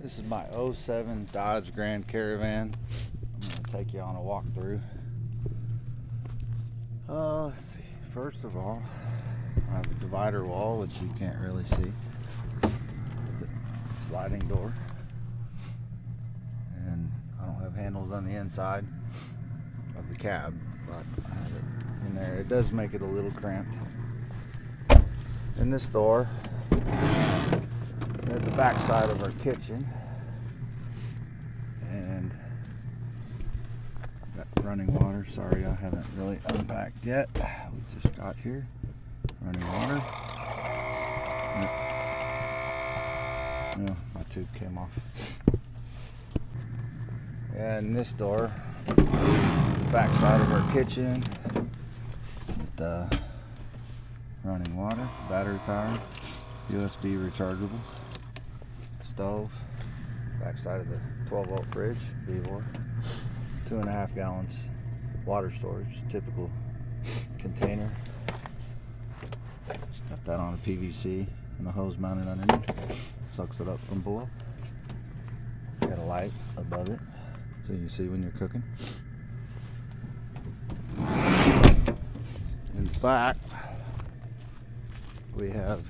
This is my '07 Dodge Grand Caravan. I'm going to take you on a walkthrough. Let's see. First of all, I have a divider wall, which you can't really see. With a sliding door. And I don't have handles on the inside of the cab, but I have it in there. It does make it a little cramped. In this door, at the back side of our kitchen, and got running water. Sorry, I haven't really unpacked yet. We just got here. Running water. No, my tube came off. And this door, back side of our kitchen, with running water, battery power, USB rechargeable, stove, back side of the 12-volt fridge, B-War, 2.5 gallons water storage, typical container. Got that on a PVC and a hose mounted underneath, sucks it up from below. Got a light above it so you can see when you're cooking. In the back, we have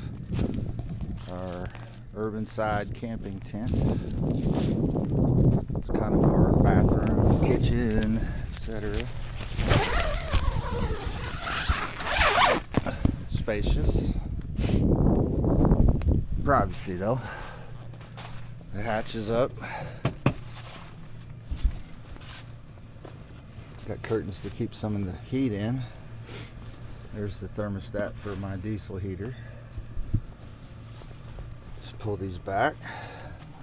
our urban side camping tent. It's kind of our bathroom, kitchen, etc. Spacious. Privacy though. The hatch is up. Got curtains to keep some of the heat in. There's the thermostat for my diesel heater. Just pull these back.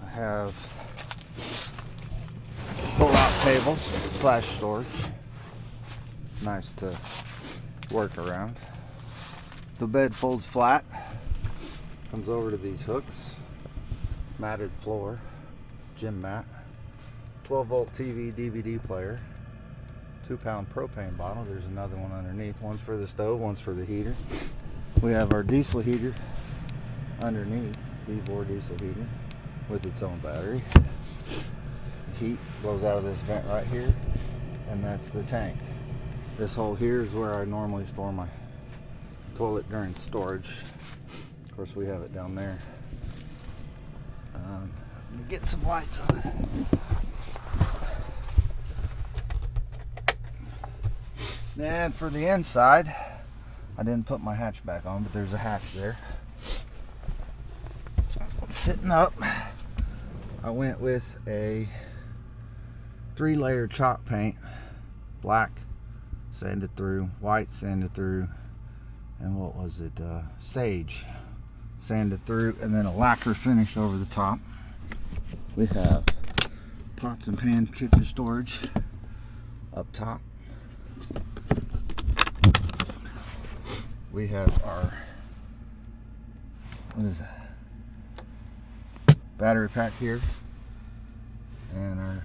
I have pull-out tables / storage. Nice to work around. The bed folds flat. Comes over to these hooks. Matted floor. Gym mat. 12-volt TV DVD player. 2-pound propane bottle. There's another one underneath. One's for the stove, one's for the heater. We have our diesel heater underneath. B-War diesel heater with its own battery. The heat blows out of this vent right here, and that's the tank. This hole here is where I normally store my toilet during storage. Of course, we have it down there. Let me get some lights on it. And for the inside, I didn't put my hatch back on, but there's a hatch there. Sitting up, I went with a 3-layer chalk paint, black sanded through, white sanded through, and what was it, sage sanded through, and then a lacquer finish over the top. We have pots and pan kitchen storage up top. We have our, what is that, battery pack here, and our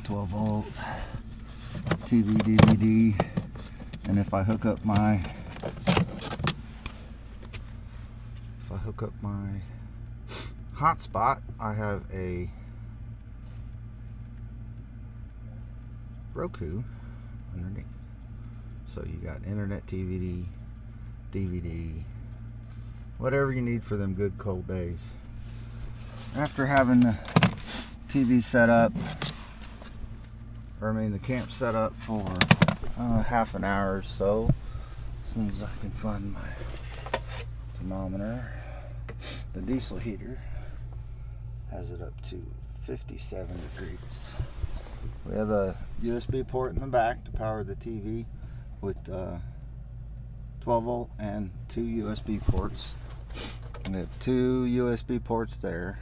12-volt TV DVD. And if I hook up my hotspot, I have a Roku underneath. So you got internet, DVD, whatever you need for them good cold days. After having the TV set up, the camp set up for half an hour or so, as soon as I can find my thermometer. The diesel heater has it up to 57 degrees. We have a USB port in the back to power the TV with 12-volt and 2 USB ports. And we have 2 USB ports there.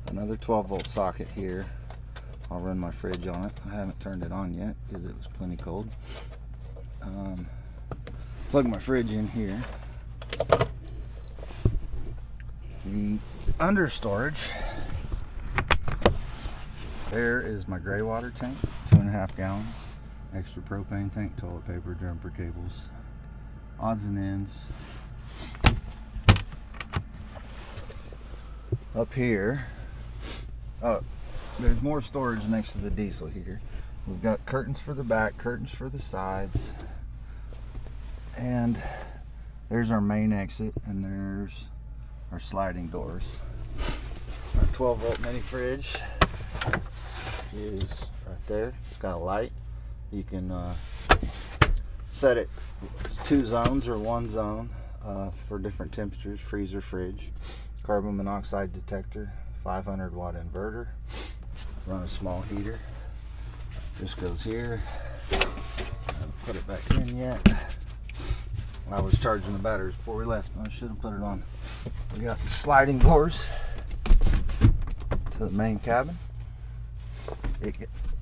Another 12-volt socket here. I'll run my fridge on it. I haven't turned it on yet because it was plenty cold. Plug my fridge in here. The under storage, there is my gray water tank, 2.5 gallons. Extra propane tank, toilet paper, jumper cables, odds and ends. Up here, there's more storage next to the diesel heater. We've got curtains for the back, curtains for the sides, and there's our main exit, and there's our sliding doors. Our 12-volt mini fridge is right there. It's got a light. You can set it 2 zones or 1 zone for different temperatures. Freezer, fridge, carbon monoxide detector, 500 watt inverter. Run a small heater. This goes here. I haven't put it back in yet. I was charging the batteries before we left. I should have put it on. We got the sliding doors to the main cabin.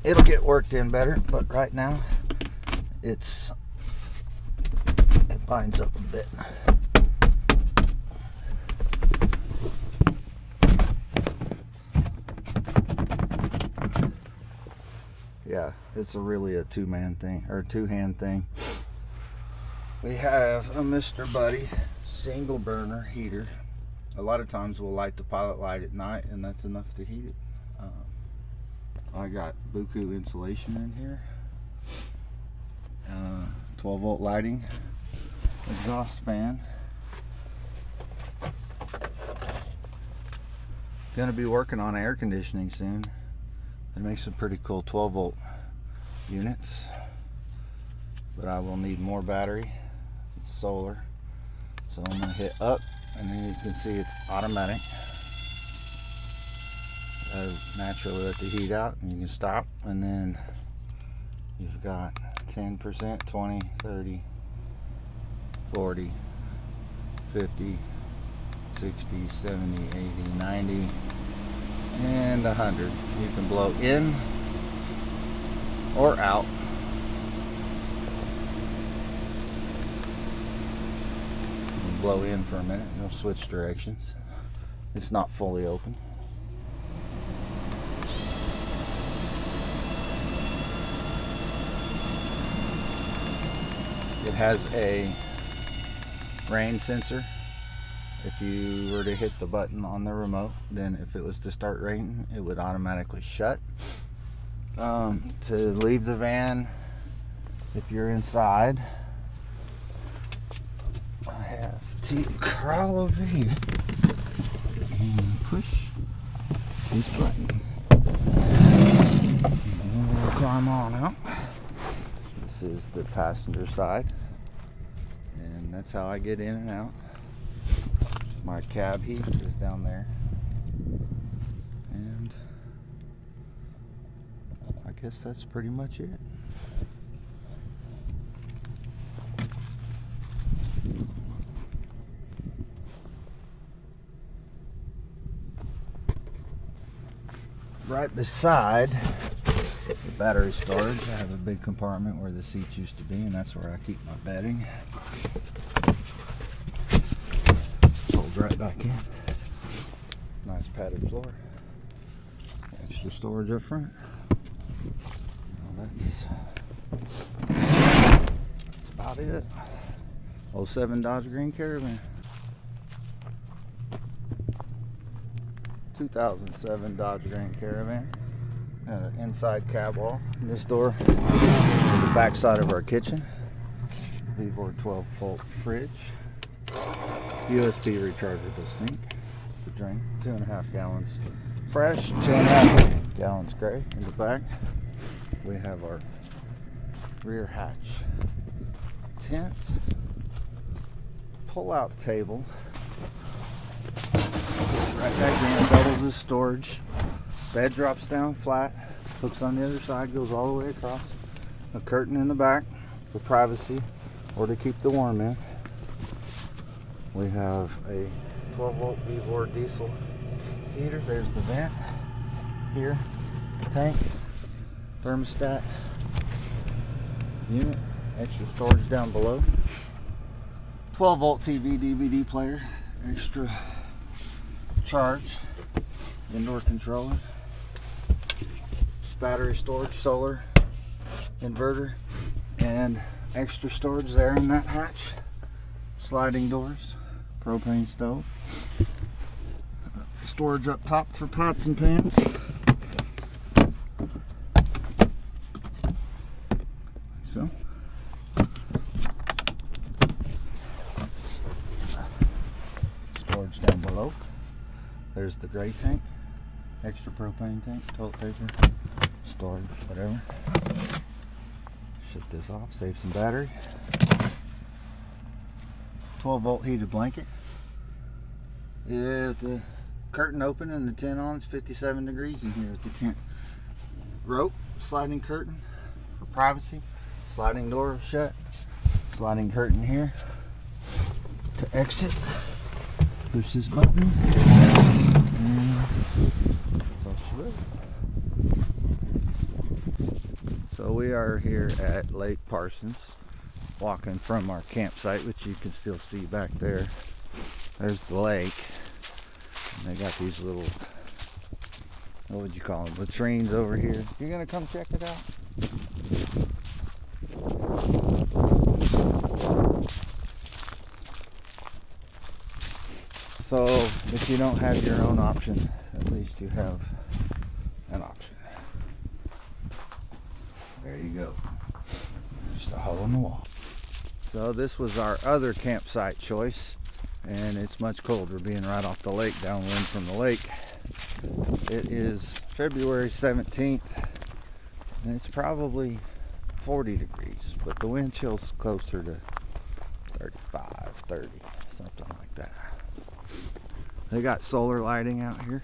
It'll get worked in better, but right now it binds up a bit. Yeah, it's really a 2-man thing, or 2-hand thing. We have a Mr. Buddy single burner heater. A lot of times we'll light the pilot light at night, and that's enough to heat it. I got buku insulation in here, 12-volt lighting, exhaust fan. Gonna be working on air conditioning soon. It makes some pretty cool 12-volt units, but I will need more battery, solar. So I'm gonna hit up, and then you can see it's automatic. Naturally let the heat out, and you can stop, and then you've got 10%, 20, 30, 40, 50, 60, 70, 80, 90, and 100. You can blow in or out. You blow in for a minute, and it'll switch directions. It's not fully open. It has a rain sensor. If you were to hit the button on the remote, then if it was to start raining, it would automatically shut. To leave the van, if you're inside, I have to crawl over here and push this button. And we'll climb on out. This is the passenger side, and that's how I get in and out. My cab heat is down there, and I guess that's pretty much it. Right beside the battery storage, I have a big compartment where the seats used to be, and that's where I keep my bedding. Fold right back in. Nice padded floor. Extra storage up front. Well, that's about it. 07 Dodge Green Caravan. 2007 Dodge Grand Caravan. Got an inside cab wall. This door is the back side of our kitchen. V4 12-volt fridge. USB rechargeable sink. The drain. 2.5 gallons fresh, 2.5 gallons gray. In the back, we have our rear hatch tent. Pull-out table. Right back in, doubles as storage. Bed drops down flat, hooks on the other side, goes all the way across. A curtain in the back for privacy or to keep the warm in. We have a 12-volt V4 diesel heater. There's the vent here, tank, thermostat, unit, extra storage down below. 12-volt TV DVD player, extra charge, indoor controller, battery storage, solar, inverter, and extra storage there in that hatch. Sliding doors, propane stove. storage up top for pots and pans. So. Storage down below. There's the gray tank, extra propane tank, toilet paper, storage, whatever. Shut this off, save some battery. 12-volt heated blanket. Yeah, with the curtain open and the tent on, it's 57 degrees in here at the tent. Rope, sliding curtain for privacy. Sliding door shut. Sliding curtain here to exit. Push this button. And so she wrote. So we are here at Lake Parsons, walking from our campsite, which you can still see back there. There's the lake. And they got these little, what would you call them, latrines over here. You gonna come check it out? So if you don't have your own option, at least you have an option. There you go. Just a hole in the wall. So this was our other campsite choice, and it's much colder being right off the lake, downwind from the lake. It is February 17th, and it's probably 40 degrees, but the wind chill's closer to 35, 30, something like that. They got solar lighting out here.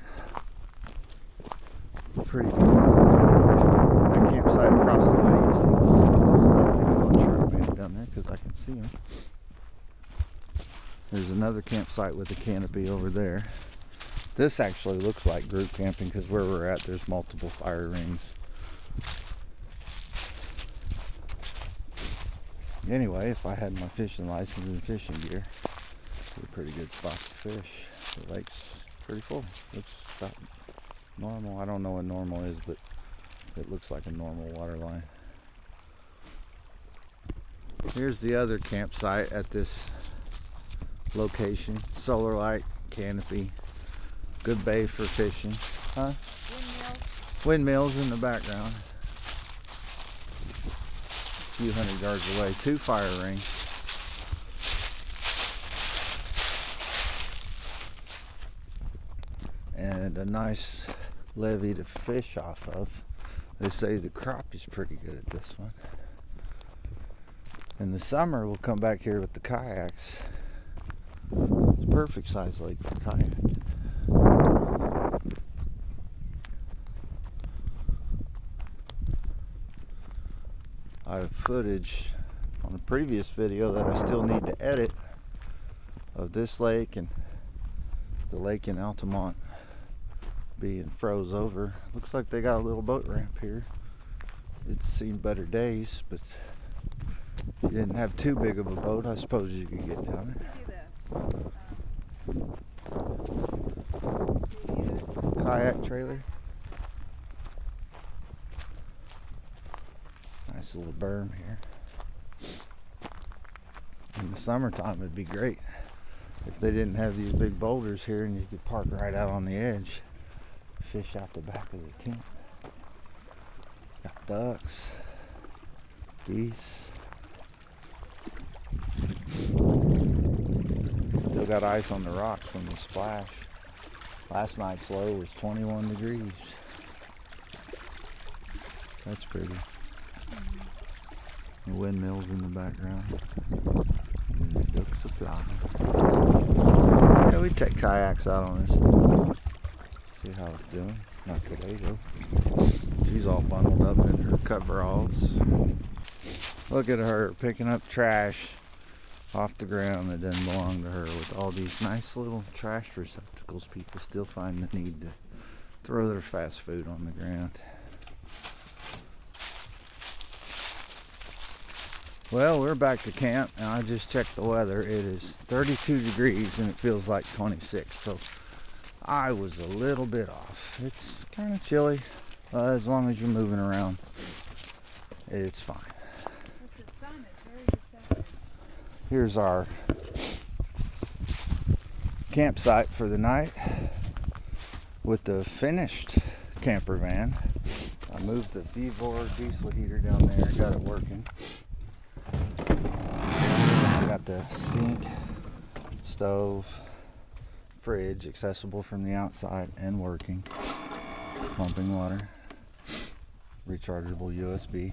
Pretty cool. That campsite across the way, you see, was closed up. Even though I'm sure I made it down there because I can see them. There's another campsite with a canopy over there. This actually looks like group camping because where we're at, there's multiple fire rings. Anyway, if I had my fishing license and fishing gear, it's a pretty good spot to fish. The lake's pretty full. Looks about normal. I don't know what normal is, but it looks like a normal water line. Here's the other campsite at this location. Solar light, canopy, good bay for fishing. Huh? Windmills in the background. A few hundred yards away. 2 fire rings. And a nice levee to fish off of. They say the crop is pretty good at this one. In the summer, we'll come back here with the kayaks. It's a perfect size lake for kayaking. I have footage on a previous video that I still need to edit of this lake and the lake in Altamont being froze over. Looks like they got a little boat ramp here. It's seen better days, but if you didn't have too big of a boat, I suppose you could get down it. Kayak trailer. Nice little berm here. In the summertime, it'd be great if they didn't have these big boulders here and you could park right out on the edge. Fish out the back of the tent. Got ducks, geese. Still got ice on the rocks from the splash. Last night's low was 21 degrees. That's pretty. The windmills in the background. And the ducks are flying. Yeah, we take kayaks out on this thing. See how it's doing. Not today though. She's all bundled up in her coveralls. Look at her picking up trash off the ground that doesn't belong to her with all these nice little trash receptacles. People still find the need to throw their fast food on the ground. Well, we're back to camp and I just checked the weather. It is 32 degrees and it feels like 26. So I was a little bit off. It's kind of chilly. As long as you're moving around, it's fine. Here's our campsite for the night. With the finished camper van, I moved the Vevor diesel heater down there, got it working. Got the sink, stove, fridge accessible from the outside and working. Pumping water, rechargeable USB,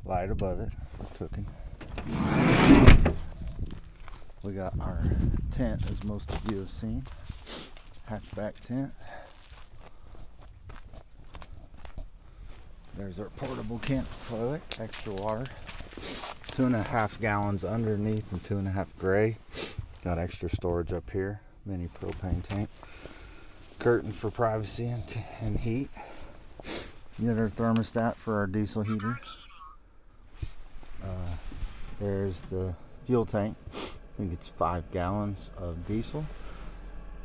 light above it for cooking. We got our tent, as most of you have seen, hatchback tent. There's our portable camp toilet, extra water, 2.5 gallons underneath and 2.5 gray. Got extra storage up here, mini propane tank, curtain for privacy and heat. Got our thermostat for our diesel heater. There's the fuel tank. I think it's 5 gallons of diesel.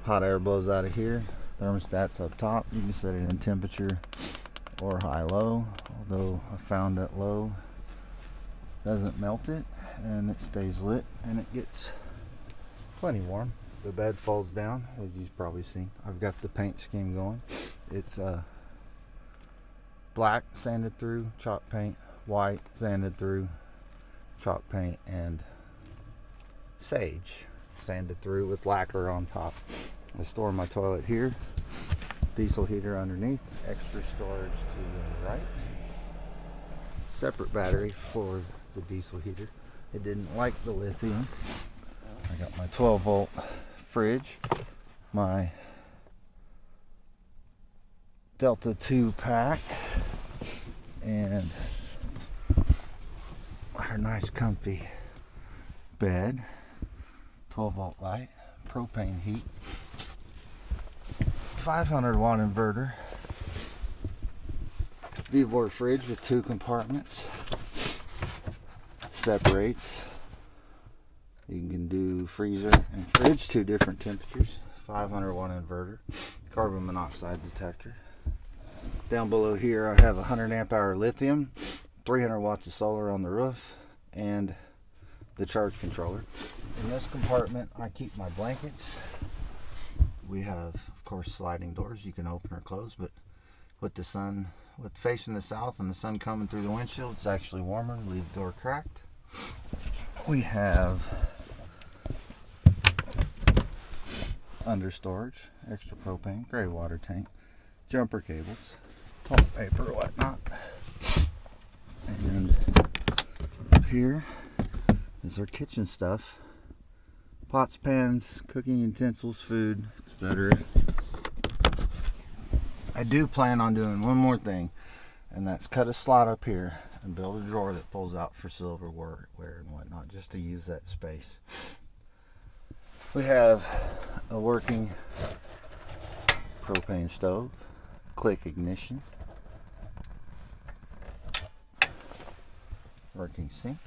Hot air blows out of here. Thermostat's up top. You can set it in temperature or high-low, although I found that low doesn't melt it and it stays lit and it gets plenty warm. The bed folds down, as you've probably seen. I've got the paint scheme going. It's black sanded through chalk paint, white sanded through chalk paint, and sage sanded through with lacquer on top. I store my toilet here, diesel heater underneath, extra storage to the right, separate battery for the diesel heater. It didn't like the lithium. I got my 12 volt fridge, my Delta 2 pack, and our nice comfy bed, 12 volt light, propane heat, 500 watt inverter, Vevor fridge with 2 compartments, separates. You can do freezer and fridge, 2 different temperatures, 500 watt inverter, carbon monoxide detector. Down below here I have a 100 amp hour lithium, 300 watts of solar on the roof, and the charge controller. In this compartment I keep my blankets. We have, of course, sliding doors you can open or close, but with the sun, with facing the south and the sun coming through the windshield, it's actually warmer. Leave the door cracked. We have under storage, extra propane, gray water tank, jumper cables, toilet paper, whatnot. And up here is our kitchen stuff. Pots, pans, cooking utensils, food, etc. I do plan on doing one more thing, and that's cut a slot up here and build a drawer that pulls out for silverware and whatnot, just to use that space. We have a working propane stove, click ignition, working sink,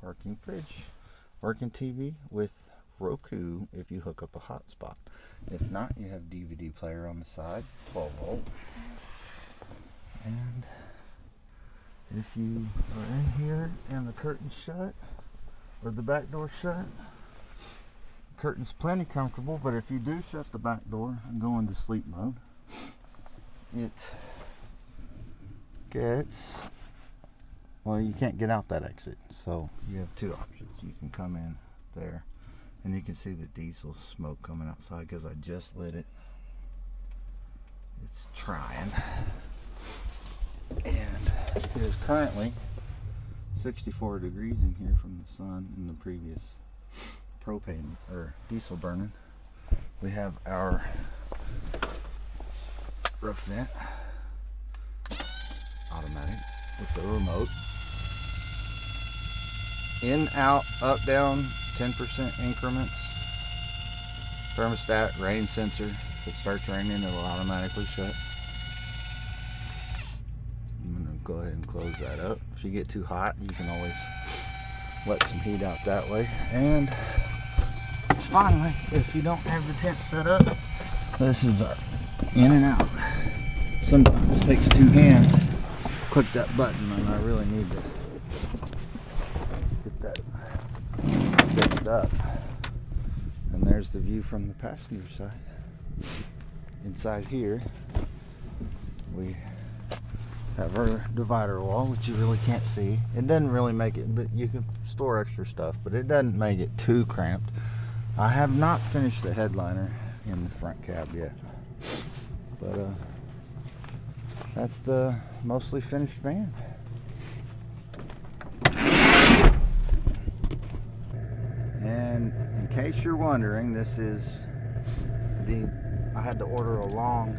working fridge, working TV with Roku if you hook up a hotspot. If not, you have DVD player on the side, 12 volt. And if you are in here and the curtain's shut, or the back door shut, curtain's plenty comfortable, but if you do shut the back door and go into sleep mode, it gets, well, you can't get out that exit. So you have 2 options. You can come in there, and you can see the diesel smoke coming outside because I just lit it. It's trying. And it is currently 64 degrees in here from the sun in the previous propane or diesel burning. We have our roof vent, automatic with the remote. In, out, up, down, 10% increments. Thermostat, rain sensor. If it starts raining, it'll automatically shut. I'm gonna go ahead and close that up. If you get too hot, you can always let some heat out that way. And finally, if you don't have the tent set up, this is our in and out. Sometimes it takes 2 hands to click that button, and I really need to get that fixed up. And there's the view from the passenger side. inside here, we have our divider wall, which you really can't see. It doesn't really make it, but you can store extra stuff, but it doesn't make it too cramped. I have not finished the headliner in the front cab yet, but that's the mostly finished van. And in case you're wondering, this is I had to order a long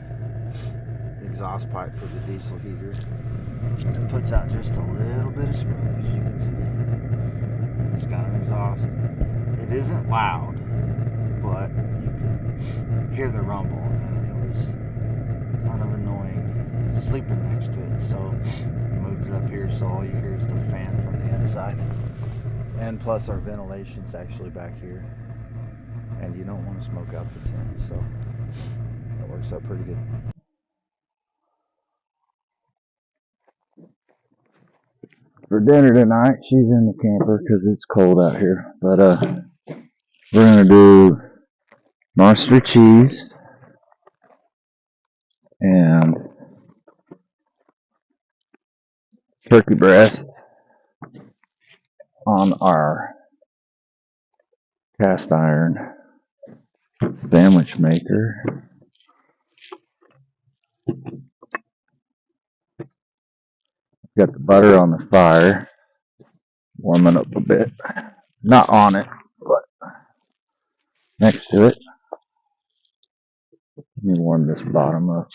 exhaust pipe for the diesel heater. It puts out just a little bit of smoke, as you can see. It's got an exhaust. It isn't loud, but you can hear the rumble, and it was kind of annoying sleeping next to it. So I moved it up here, so all you hear is the fan from the inside. And plus our ventilation's actually back here, and you don't want to smoke out the tent, so that works out pretty good. For dinner tonight, she's in the camper because it's cold out here, but we're gonna do monster cheese and turkey breast on our cast iron sandwich maker. Got the butter on the fire, warming up a bit. Not on it, but next to it. Let me warm this bottom up.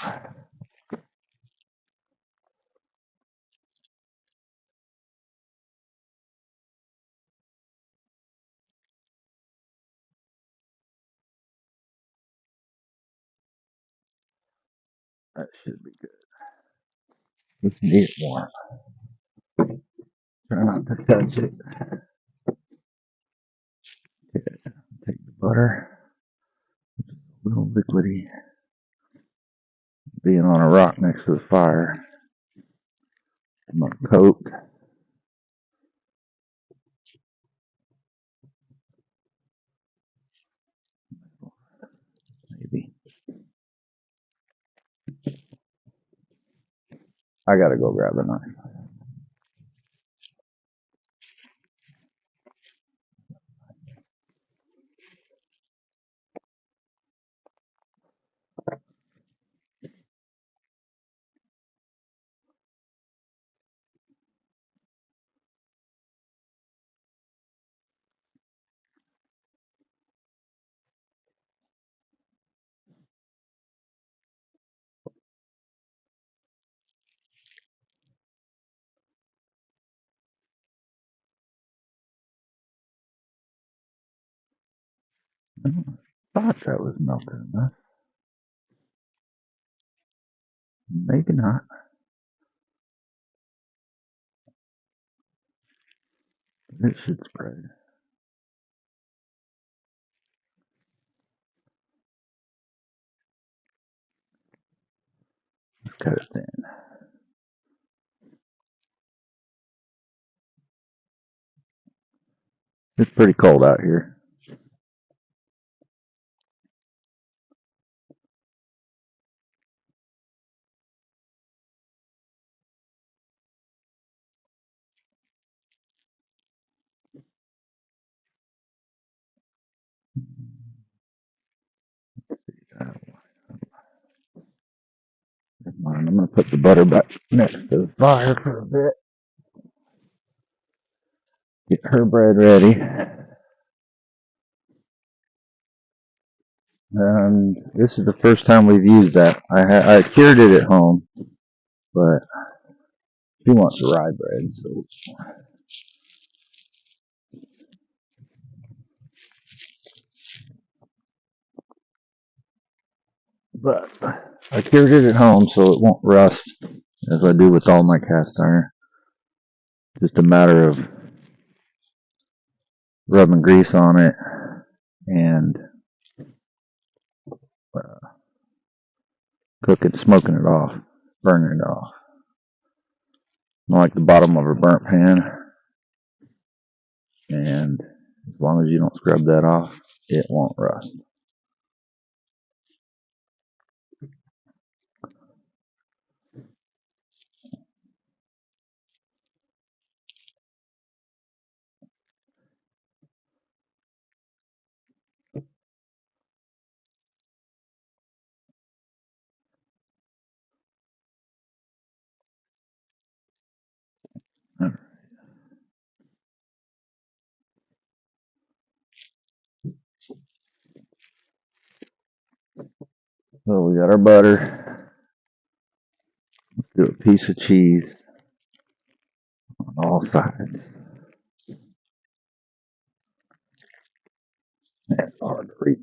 That should be good. Let's get it warm. Try not to touch it. Okay, take the butter, a little liquidy, being on a rock next to the fire. I'm gonna coat. Maybe. I gotta go grab a knife. I thought that was melted enough. Maybe not. It should spread. Cut it thin. It's pretty cold out here. I'm gonna put the butter back next to the fire for a bit. Get her bread ready. And this is the first time we've used that. I cured it at home, but she wants rye bread, so. But I cured it at home so it won't rust as I do with all my cast iron. Just a matter of rubbing grease on it and cooking, smoking it off, burning it off. I like the bottom of a burnt pan, and as long as you don't scrub that off, it won't rust. So we got our butter. Let's do a piece of cheese on all sides. That's hard to reach.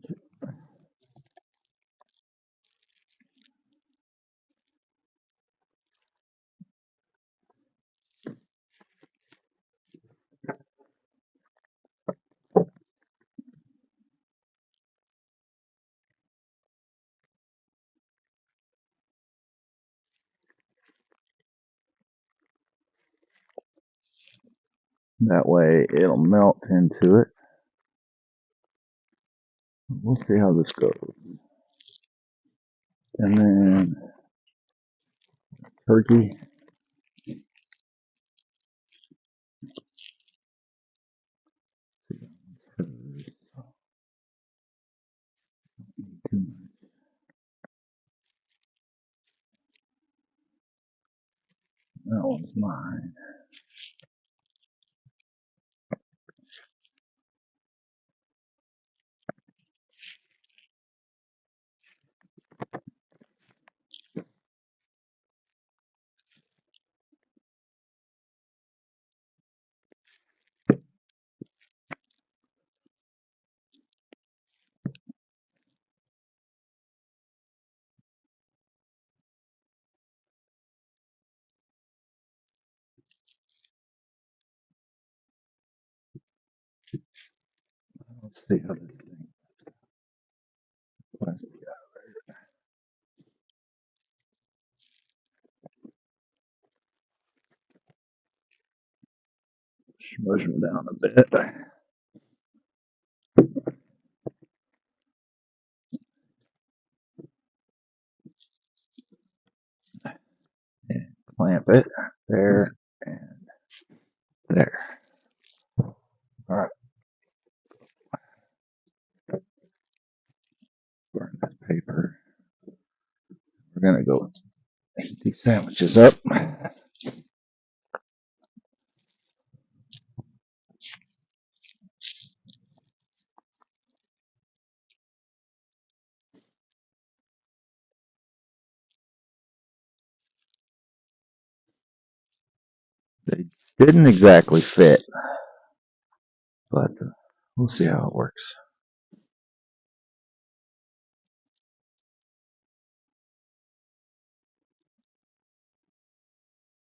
That way it'll melt into it. We'll see how this goes. And then turkey. That one's mine. Let's see how this thing. Plastic. Smush them down a bit. And clamp it there and there. All right. Burn that paper. We're gonna go heat these sandwiches up. They didn't exactly fit, but we'll see how it works.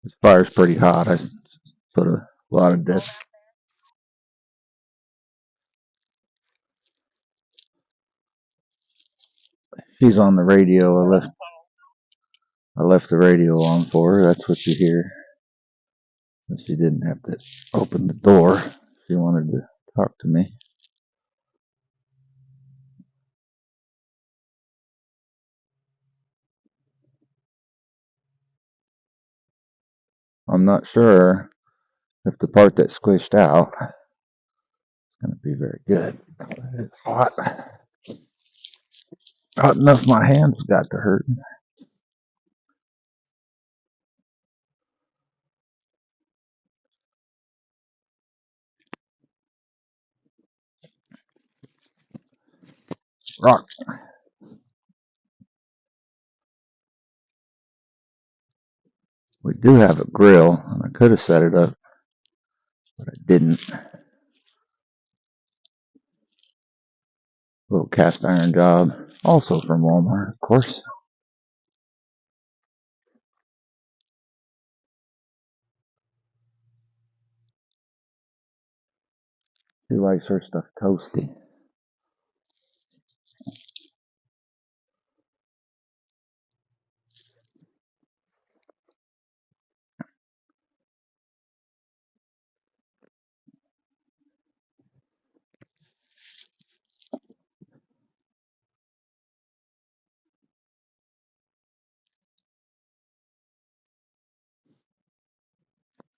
This fire's pretty hot. I put a lot of dip. She's on the radio. I left the radio on for her. That's what you hear. So she didn't have to open the door. She wanted to talk to me. I'm not sure if the part that squished out is going to be very good. It's hot. Hot enough my hands got to hurt. Rock. We do have a grill, and I could have set it up, but I didn't. Little cast iron job, also from Walmart, of course. She likes her stuff toasty.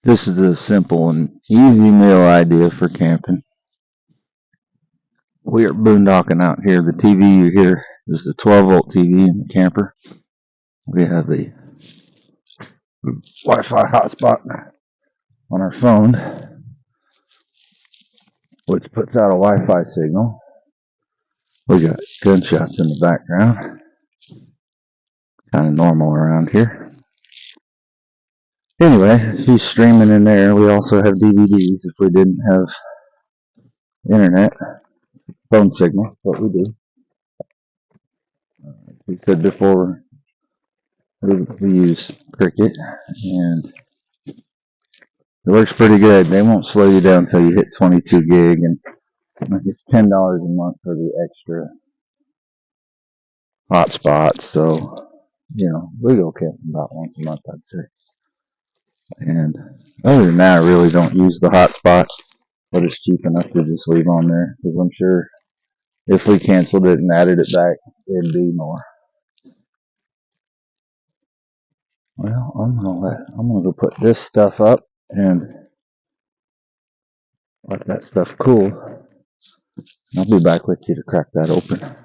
This is a simple and easy meal idea for camping. We are boondocking out here. The TV you hear is the 12-volt TV in the camper. We have a Wi-Fi hotspot on our phone, which puts out a Wi-Fi signal. We got gunshots in the background. Kind of normal around here. Anyway, she's streaming in there. We also have DVDs if we didn't have internet, phone signal, but we do. We said before we use Cricket, and it works pretty good. They won't slow you down until you hit 22 gig, and it's $10 a month for the extra hotspot. So, we go camping about once a month, I'd say. And other than that, I really don't use the hotspot, but it's cheap enough to just leave on there because I'm sure if we canceled it and added it back, it'd be more. Well, I'm gonna go put this stuff up and let that stuff cool. I'll be back with you to crack that open.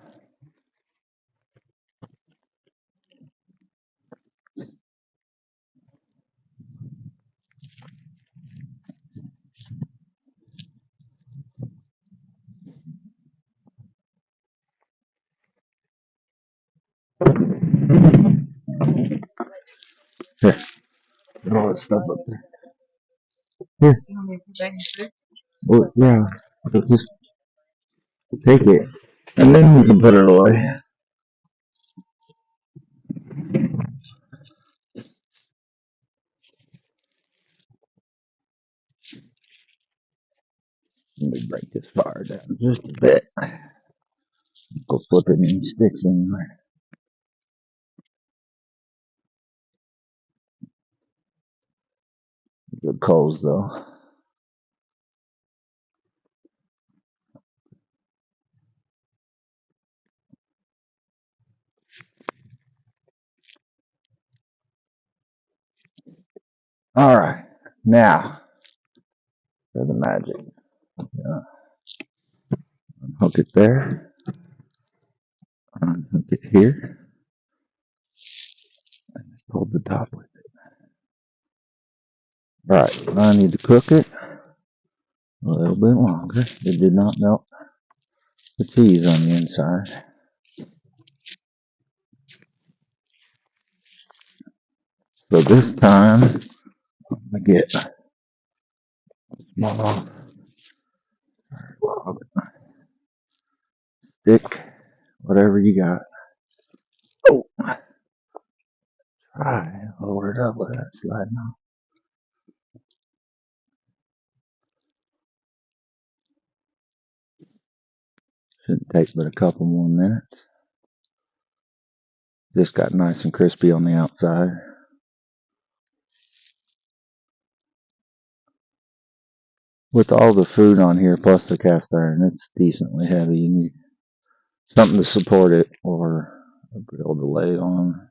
Here, put all that stuff up there. Here. Well, yeah, just take it, and then we can put it away. Let me break this fire down just a bit. Go flipping any sticks anywhere. Good coals though. All right, now for the magic. Unhook it there. Unhook it here. Hold the top with it. All right, now I need to cook it a little bit longer. It did not melt the cheese on the inside. So this time, I'm gonna get a small stick, whatever you got. Oh, try lower it up with that sliding off. Shouldn't take but a couple more minutes. Just got nice and crispy on the outside. With all the food on here plus the cast iron, it's decently heavy. You need something to support it or a grill to lay on.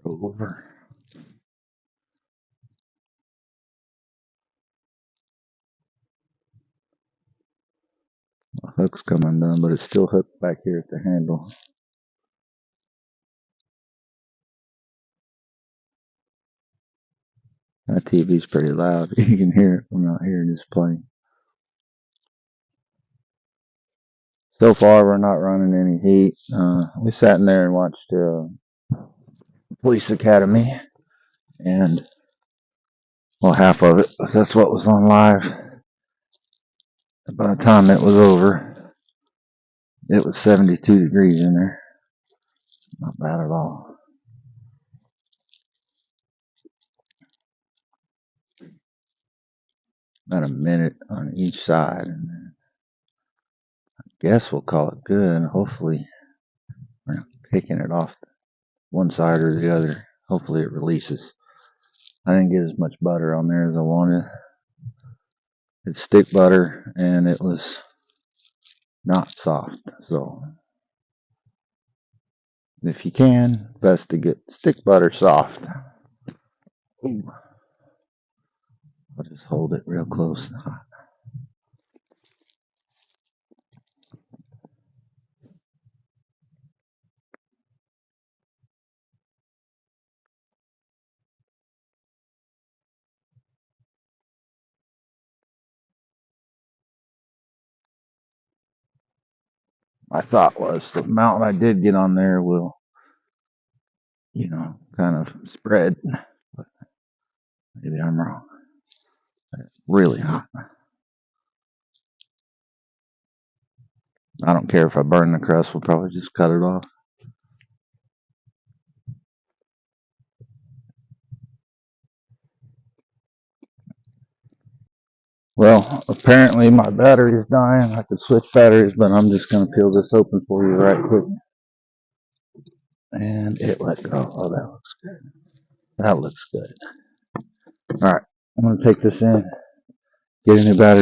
Over. My hook's come undone, but it's still hooked back here at the handle. That TV's pretty loud. You can hear it from out here just playing. So far, we're not running any heat. We sat in there and watched Police Academy, and well, half of it. That's what was on live. By the time it was over, it was 72 degrees in there. Not bad at all. About a minute on each side, and then I guess we'll call it good. Hopefully, we're not picking it off one side or the other. Hopefully, it releases. I didn't get as much butter on there as I wanted. It's stick butter, and it was not soft. So, if you can, best to get stick butter soft. Ooh. I'll just hold it real close and hot. my thought was the mountain I did get on there will, kind of spread. But maybe I'm wrong. Really hot. I don't care if I burn the crust. We'll probably just cut it off. Well, apparently my battery is dying. I could switch batteries, but I'm just going to peel this open for you right quick. And it let go. Oh, that looks good. That looks good. All right. I'm going to take this in, get a new battery.